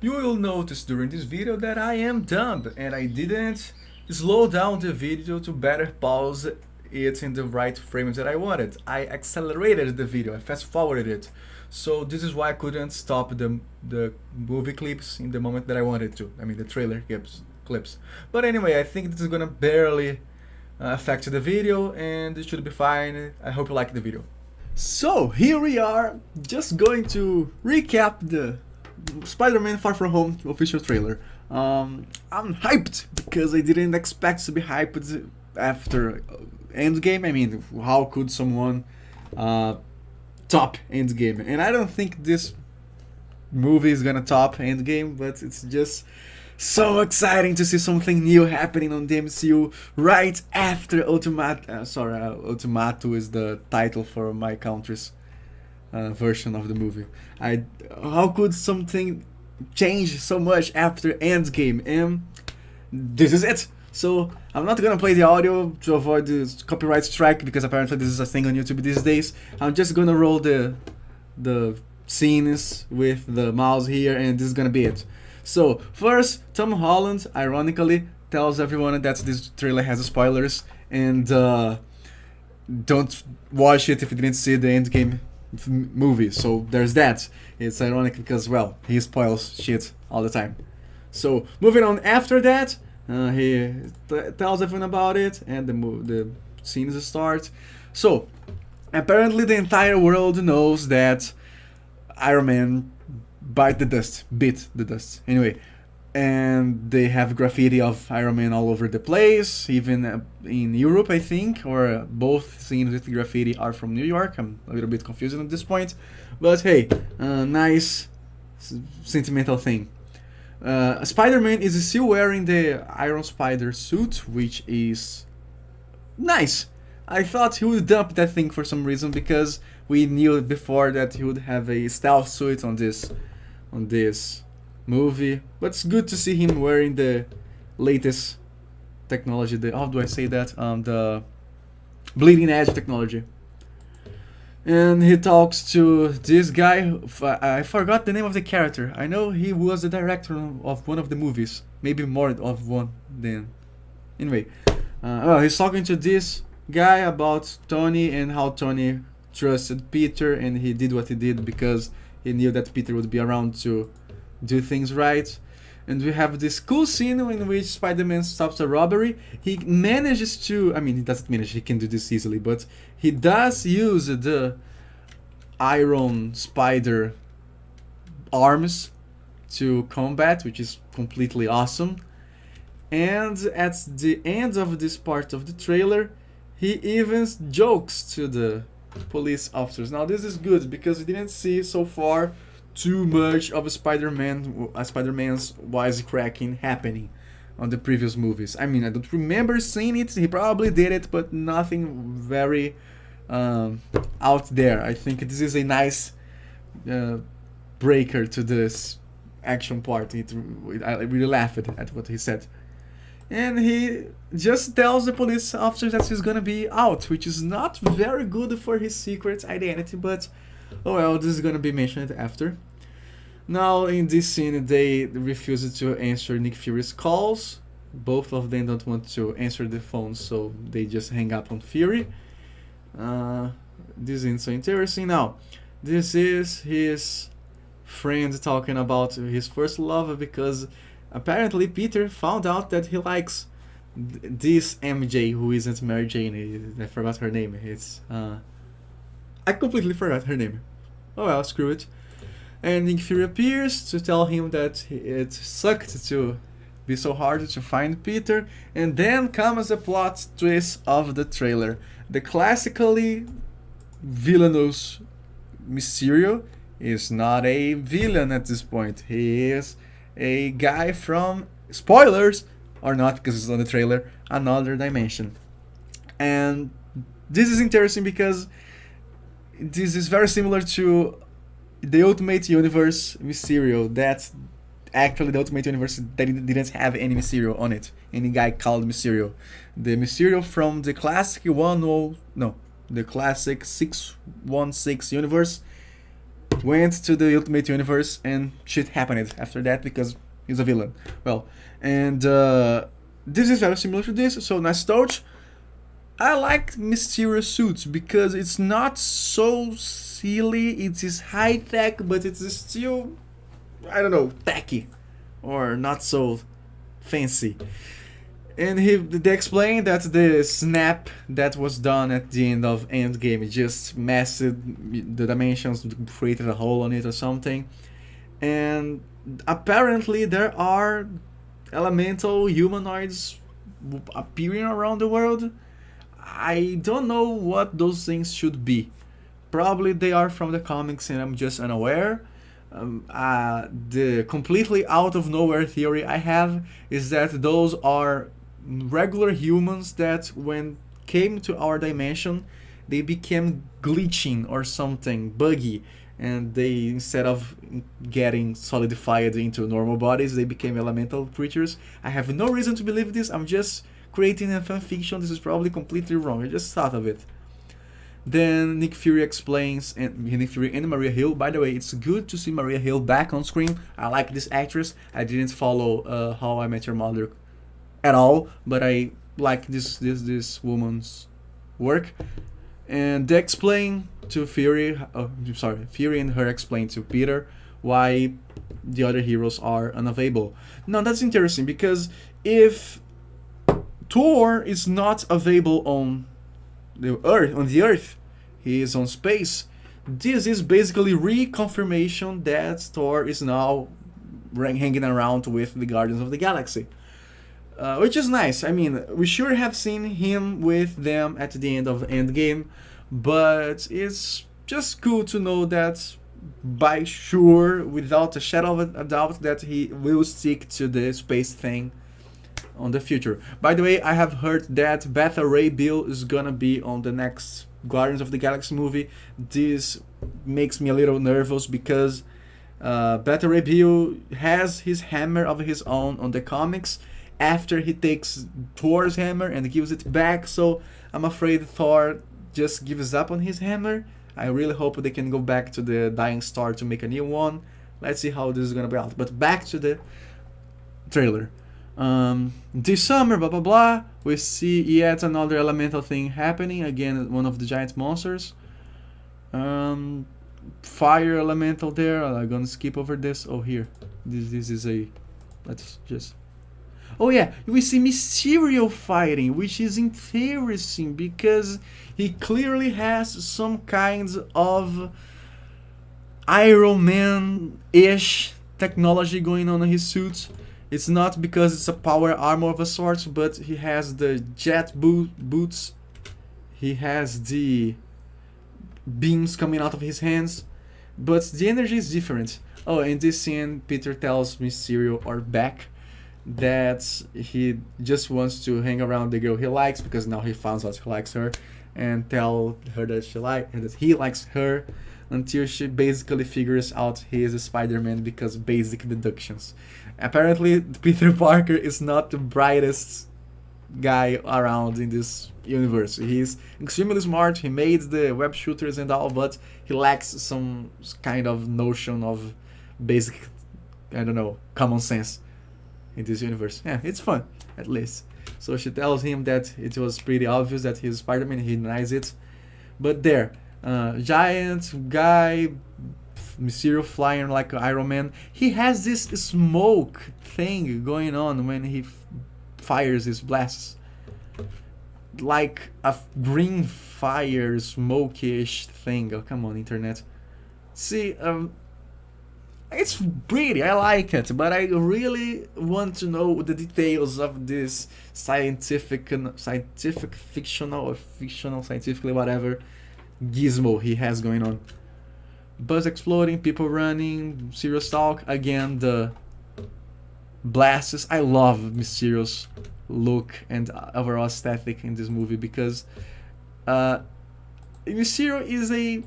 You will notice during this video that I am dumb and I didn't slow down the video to better pause it in the right frame that I wanted. I accelerated the video, I fast forwarded it. So this is why I couldn't stop the movie clips in the moment that I wanted to. I mean the trailer clips. But anyway, I think this is gonna barely affect the video and it should be fine. I hope you like the video. So here we are, just going to recap the Spider-Man Far From Home official trailer. I'm hyped because I didn't expect to be hyped after Endgame. I mean, how could someone top Endgame? And I don't think this movie is gonna top Endgame, but it's just so exciting to see something new happening on the MCU right after Ultimato is the title for my country's version of the movie. How could something change so much after Endgame? And this is it. So I'm not gonna play the audio to avoid the copyright strike because apparently this is a thing on YouTube these days. I'm just gonna roll the scenes with the mouse here, and this is gonna be it. So first, Tom Holland ironically tells everyone that this trailer has spoilers and don't watch it if you didn't see the Endgame movie. So there's that. It's ironic because, well, he spoils shit all the time. So moving on after that, he tells everyone about it and the scenes start. So apparently the entire world knows that Iron Man bit the dust. Anyway, and they have graffiti of Iron Man all over the place, even in Europe, I think, or both scenes with graffiti are from New York. I'm a little bit confused at this point, but hey, nice sentimental thing. Spider-Man is still wearing the Iron Spider suit, which is nice. I thought he would dump that thing for some reason because we knew before that he would have a stealth suit on this movie, but it's good to see him wearing the latest technology. The how do I say that? The bleeding edge technology. And he talks to this guy. I forgot the name of the character. I know he was the director of one of the movies, maybe more of one than. Anyway, well, he's talking to this guy about Tony and how Tony trusted Peter, and he did what he did because he knew that Peter would be around to do things right. And we have this cool scene in which Spider-Man stops a robbery. He manages to, I mean, he doesn't manage, he can do this easily, but he does use the Iron Spider arms to combat, which is completely awesome. And at the end of this part of the trailer, he even jokes to the police officers. Now this is good because we didn't see so far too much of Spider-Man's wisecracking happening on the previous movies. I mean, I don't remember seeing it. He probably did it, but nothing very out there. I think this is a nice breaker to this action part. I really laughed at what he said. And he just tells the police officers that he's gonna be out, which is not very good for his secret identity, but oh well, this is gonna be mentioned after. Now, in this scene, they refuse to answer Nick Fury's calls. Both of them don't want to answer the phone, so they just hang up on Fury. This isn't so interesting. Now, this is his friend talking about his first love because apparently Peter found out that he likes this MJ who isn't Mary Jane. I forgot her name. It's I completely forgot her name. Oh well, screw it. And Nick Fury appears to tell him that it sucked to be so hard to find Peter. And then comes the plot twist of the trailer. The classically villainous Mysterio is not a villain at this point. He is a guy from, spoilers or not because it's on the trailer, another dimension. And this is interesting because this is very similar to the Ultimate Universe Mysterio. That's actually the Ultimate Universe that didn't have any Mysterio on it, any guy called Mysterio. The Mysterio from the classic the classic 616 universe went to the Ultimate Universe and shit happened after that because he's a villain. Well, and this is very similar to this. So nice touch. I like Mysterio suits because it's not so silly. It is high tech, but it's still, I don't know, tacky or not so fancy. And they explain that the snap that was done at the end of Endgame just messed the dimensions, created a hole on it or something. And apparently there are elemental humanoids appearing around the world. I don't know what those things should be. Probably they are from the comics and I'm just unaware. The completely out of nowhere theory I have is that those are regular humans that when came to our dimension they became glitching or something buggy, and they, instead of getting solidified into normal bodies, they became elemental creatures. I have no reason to believe this. I'm just creating a fan fiction. This is probably completely wrong. I just thought of it. Then Nick Fury explains, and Nick Fury and Maria Hill. By the way, it's good to see Maria Hill back on screen. I like this actress. I didn't follow How I Met Your Mother at all, but I like this woman's work. And they explain to Fury, Fury and her explain to Peter why the other heroes are unavailable. Now that's interesting because if Thor is not available on the Earth, he is on space. This is basically reconfirmation that Thor is now hanging around with the Guardians of the Galaxy. Which is nice. I mean, we sure have seen him with them at the end of Endgame, but it's just cool to know that by sure, without a shadow of a doubt, that he will stick to the space thing on the future. By the way, I have heard that Beta Ray Bill is gonna be on the next Guardians of the Galaxy movie. This makes me a little nervous because Beta Ray Bill has his hammer of his own on the comics after he takes Thor's hammer and gives it back, so I'm afraid Thor just gives up on his hammer. I really hope they can go back to the Dying Star to make a new one. Let's see how this is gonna be out. But back to the trailer. This summer, blah blah blah, we see yet another elemental thing happening. Again, one of the giant monsters. Fire elemental there. I'm gonna skip over this. Oh, here. This is a. Let's just. Oh yeah, we see Mysterio fighting, which is interesting because he clearly has some kind of Iron Man-ish technology going on in his suit. It's not because it's a power armor of a sort, but he has the jet boots. He has the beams coming out of his hands, but the energy is different. Oh, in this scene, Peter tells Mysterio or Beck that he just wants to hang around the girl he likes because now he found out he likes her, and tell her that he likes her until she basically figures out he is a Spider-Man because basic deductions. Apparently, Peter Parker is not the brightest guy around in this universe. He's extremely smart. He made the web shooters and all, but he lacks some kind of notion of basic, I don't know, common sense in this universe. Yeah, it's fun, at least. So she tells him that it was pretty obvious that he's Spider-Man, he denies it. But there, giant guy, Mysterio flying like Iron Man. He has this smoke thing going on when he fires his blasts. Like a green fire, smokish thing. Oh, come on, internet. See, it's pretty, I like it, but I really want to know the details of this scientific fictional or fictional scientifically whatever gizmo he has going on. Buzz exploding, people running, serious talk, again the blasts. I love Mysterio's look and overall aesthetic in this movie because Mysterio is a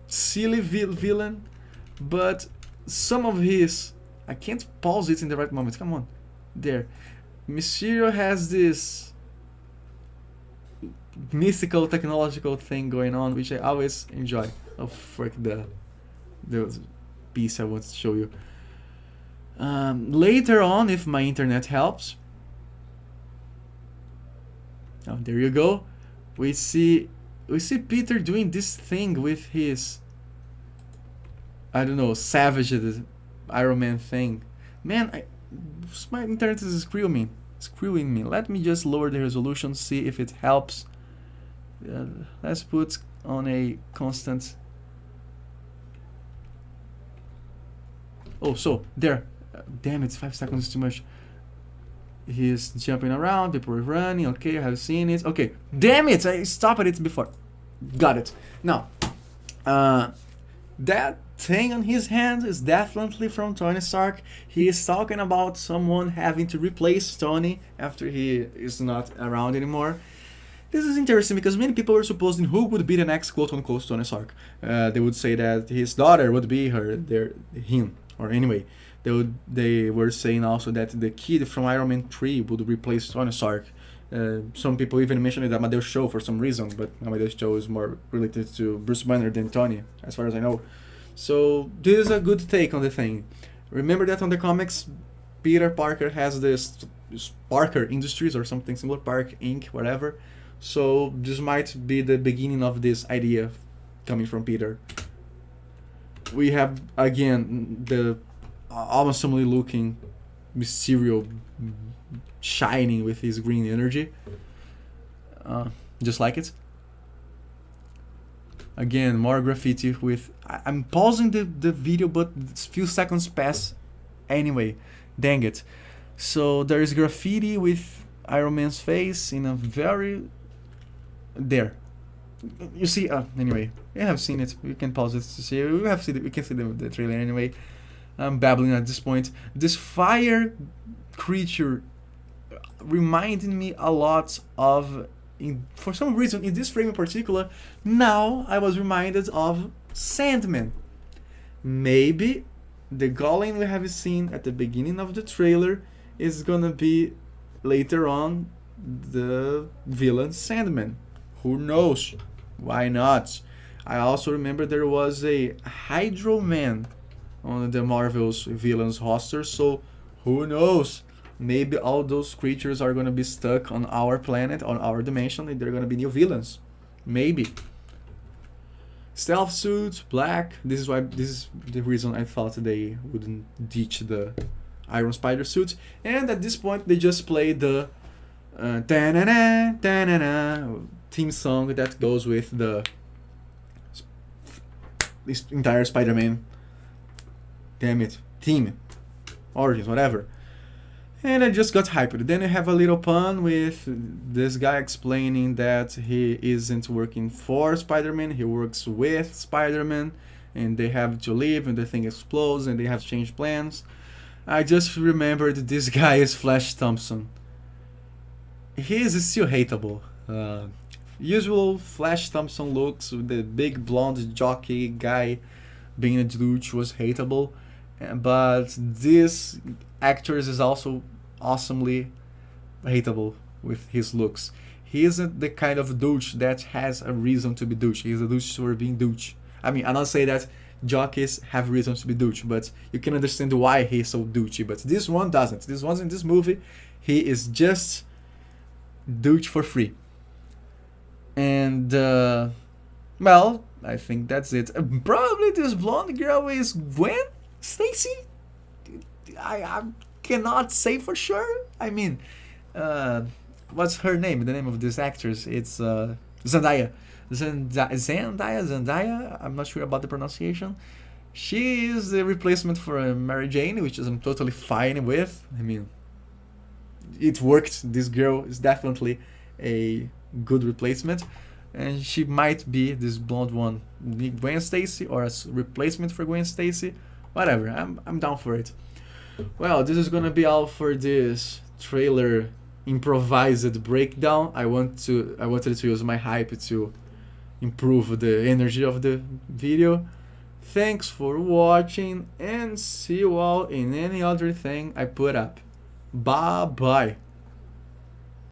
silly villain, but some of his, I can't pause it in the right moment, come on, there, Mysterio has this mystical technological thing going on which I always enjoy. Oh frick, the the piece I want to show you. Later on, if my internet helps, oh, there you go. We see Peter doing this thing with his, I don't know, savage Iron Man thing. Man, my internet is screwing me. Let me just lower the resolution, see if it helps. Let's put on a constant. Oh, so there. Damn, it's 5 seconds too much. He's jumping around, people are running. Okay, I have seen it. Okay, damn it, I stopped it before. Got it. Now, that thing on his hand is definitely from Tony Stark. He is talking about someone having to replace Tony after he is not around anymore. This is interesting because many people were supposing who would be the next quote-unquote Tony Stark. They would say that his daughter would be him, or anyway. They were saying also that the kid from Iron Man 3 would replace Tony Stark. Some people even mentioned it Amadeus Cho for some reason, but Amadeus Cho is more related to Bruce Banner than Tony, as far as I know. So this is a good take on the thing. Remember that on the comics, Peter Parker has this Parker Industries or something similar, Park Inc., whatever. So this might be the beginning of this idea coming from Peter. We have, again, the awesomely looking Mysterio shining with his green energy. Just like it. Again, more graffiti with... I'm pausing the video, but a few seconds pass anyway. Dang it. So there is graffiti with Iron Man's face in a very... There. You see... anyway, you have seen it. You can pause it to see. We can see the trailer anyway. I'm babbling at this point. This fire creature reminded me a lot of, for some reason, in this frame in particular, now I was reminded of Sandman. Maybe the golem we have seen at the beginning of the trailer is gonna be later on the villain Sandman. Who knows? Why not? I also remember there was a Hydro Man on the Marvel's villains roster, so who knows? Maybe all those creatures are gonna be stuck on our planet, on our dimension, and they're gonna be new villains. Maybe. Stealth suits, black. This is the reason I thought they wouldn't ditch the Iron Spider suits. And at this point, they just play the ta-na-na, ta-na-na theme song that goes with this entire Spider-Man. Damn it, team, origins, whatever. And I just got hyped. Then I have a little pun with this guy explaining that he isn't working for Spider-Man, he works with Spider-Man, and they have to leave and the thing explodes and they have to change plans. I just remembered this guy is Flash Thompson. He is still hateable. Usual Flash Thompson looks with the big blonde jockey guy being a douche was hateable. But this actor is also awesomely hateable with his looks. He isn't the kind of douche that has a reason to be douche. He's a douche for being douche. I mean, I'm not saying that jockeys have reasons to be douche, but you can understand why he's so douchey. But this one doesn't. This one's in this movie. He is just douche for free. And, well, I think that's it. Probably this blonde girl is Gwen Stacy? I cannot say for sure. I mean, what's her name? The name of this actress? It's Zendaya. Zendaya. I'm not sure about the pronunciation. She is the replacement for Mary Jane, which I'm totally fine with. I mean, it worked. This girl is definitely a good replacement. And she might be this blonde one, Gwen Stacy, or a replacement for Gwen Stacy. Whatever, I'm down for it. Well, this is gonna be all for this trailer improvised breakdown. I wanted to use my hype to improve the energy of the video. Thanks for watching and see you all in any other thing I put up. Bye bye.